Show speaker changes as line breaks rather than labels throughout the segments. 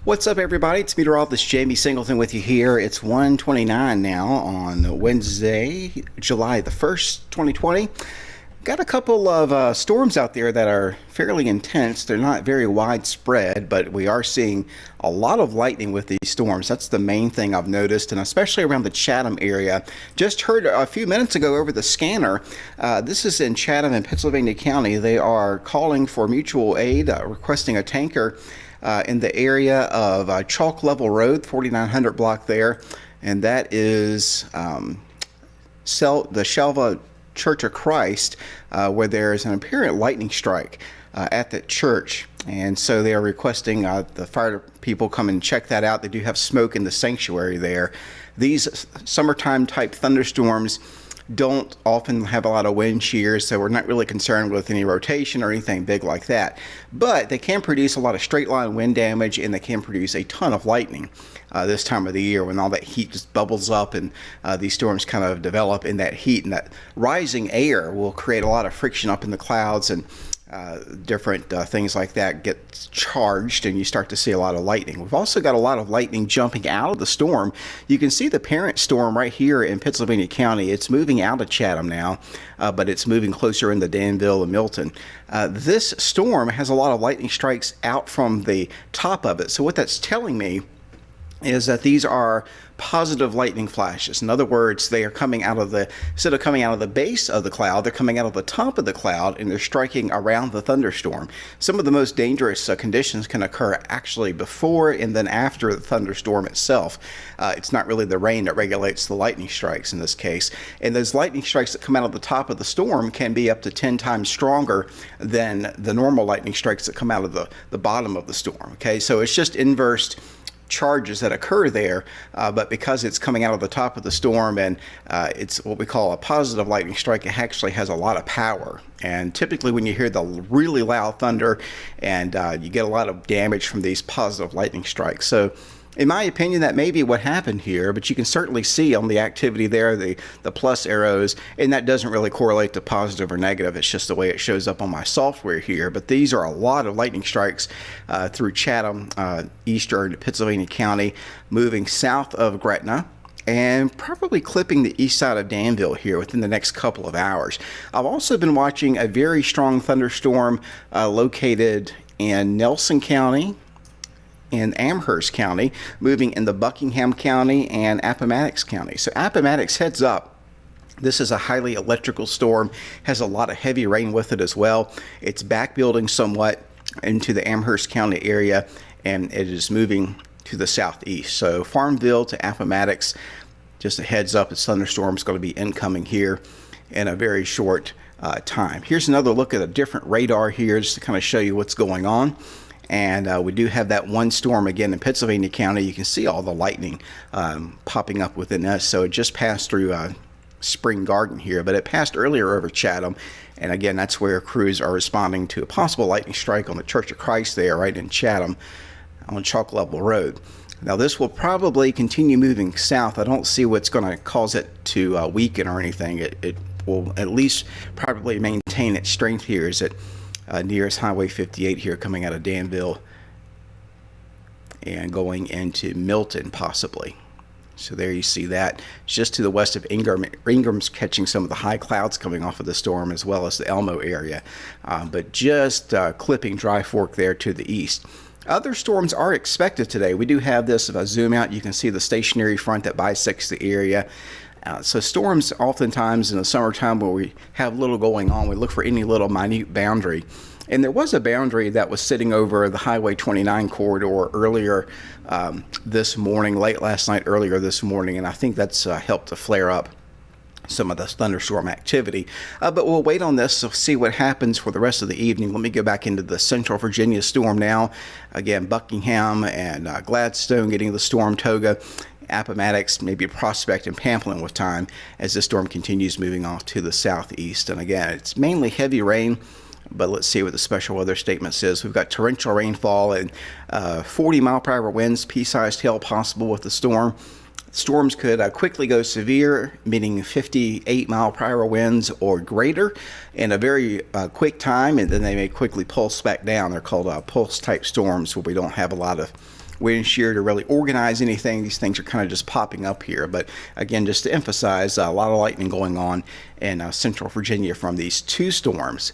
What's up, everybody? It's meteorologist Jamie Singleton with you here. It's 1:29 now on Wednesday, July the 1st, 2020. Got a couple of storms out there that are fairly intense. They're not very widespread, but we are seeing a lot of lightning with these storms. That's the main thing I've noticed, and especially around the Chatham area. Just heard a few minutes ago over the scanner, this is in Chatham in Pennsylvania County. They are calling for mutual aid, requesting a tanker in the area of Chalk Level Road, 4900 block there, and that is the Shelva Church of Christ, where there is an apparent lightning strike at that church. And so they are requesting the fire people come and check that out. They do have smoke in the sanctuary there. These summertime type thunderstorms don't often have a lot of wind shears, so we're not really concerned with any rotation or anything big like that. But they can produce a lot of straight line wind damage, and they can produce a ton of lightning this time of the year when all that heat just bubbles up and these storms kind of develop in that heat, and that rising air will create a lot of friction up in the clouds, and different things like that get charged, and you start to see a lot of lightning. We've also got a lot of lightning jumping out of the storm. You can see the parent storm right here in Pennsylvania County. It's moving out of Chatham now, but it's moving closer into Danville and Milton. This storm has a lot of lightning strikes out from the top of it. So what that's telling me is that these are positive lightning flashes. In other words, they are coming out of instead of coming out of the base of the cloud, they're coming out of the top of the cloud, and they're striking around the thunderstorm. Some of the most dangerous conditions can occur actually before and then after the thunderstorm itself. It's not really the rain that regulates the lightning strikes in this case. And those lightning strikes that come out of the top of the storm can be up to 10 times stronger than the normal lightning strikes that come out of the bottom of the storm. Okay, so it's just inverse charges that occur there, but because it's coming out of the top of the storm and it's what we call a positive lightning strike, it actually has a lot of power. And typically when you hear the really loud thunder, and you get a lot of damage from these positive lightning strikes. So in my opinion, that may be what happened here, but you can certainly see on the activity there, the plus arrows, and that doesn't really correlate to positive or negative. It's just the way it shows up on my software here. But these are a lot of lightning strikes through Chatham, eastern Pennsylvania County, moving south of Gretna, and probably clipping the east side of Danville here within the next couple of hours. I've also been watching a very strong thunderstorm located in Nelson County, in Amherst County, moving in the Buckingham County and Appomattox County. So Appomattox, heads up, this is a highly electrical storm, has a lot of heavy rain with it as well. It's back building somewhat into the Amherst County area, and it is moving to the southeast. So Farmville to Appomattox, just a heads up, this thunderstorm is going to be incoming here in a very short time. Here's another look at a different radar here, just to kind of show you what's going on. And we do have that one storm again in Pennsylvania County. You can see all the lightning popping up within us. So it just passed through Spring Garden here, but it passed earlier over Chatham. And again, that's where crews are responding to a possible lightning strike on the Church of Christ there, right in Chatham on Chalk Level Road. Now this will probably continue moving south. I don't see what's going to cause it to weaken or anything. It will at least probably maintain its strength here as it nears Highway 58 here, coming out of Danville and going into Milton possibly. So there you see that. It's just to the west of Ingram. Ingram's catching some of the high clouds coming off of the storm, as well as the Elmo area, but just clipping Dry Fork there to the east. Other storms are expected today. We do have this. If I zoom out, you can see the stationary front that bisects the area. So storms, oftentimes in the summertime where we have little going on, we look for any little minute boundary. And there was a boundary that was sitting over the Highway 29 corridor earlier this morning, late last night, earlier this morning, and I think that's helped to flare up some of the thunderstorm activity. But we'll wait on this to see what happens for the rest of the evening. Let me go back into the Central Virginia storm now. Again, Buckingham and Gladstone getting the storm toga. Appomattox, maybe Prospect and Pamplin with time as the storm continues moving off to the southeast. And again, it's mainly heavy rain, but let's see what the special weather statement says. We've got torrential rainfall and 40 mile per hour winds, pea-sized hail possible with the storm. Storms could quickly go severe, meaning 58 mile per hour winds or greater in a very quick time, and then they may quickly pulse back down. They're called pulse type storms, where we don't have a lot of wind shear to really organize anything. These things are kind of just popping up here. But again, just to emphasize, a lot of lightning going on in central Virginia from these two storms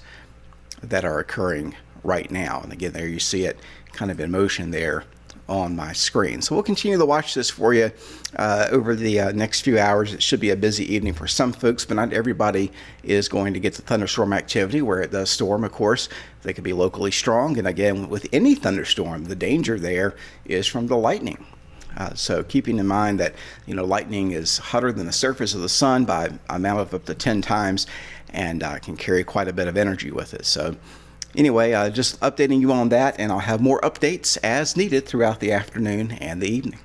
that are occurring right now. And again, there you see it kind of in motion there on my screen. So we'll continue to watch this for you over the next few hours. It should be a busy evening for some folks, but not everybody is going to get the thunderstorm activity. Where it does storm, of course, they could be locally strong. And again, with any thunderstorm, the danger there is from the lightning. So keeping in mind that, lightning is hotter than the surface of the sun by an amount of up to 10 times and can carry quite a bit of energy with it. So anyway, just updating you on that, and I'll have more updates as needed throughout the afternoon and the evening.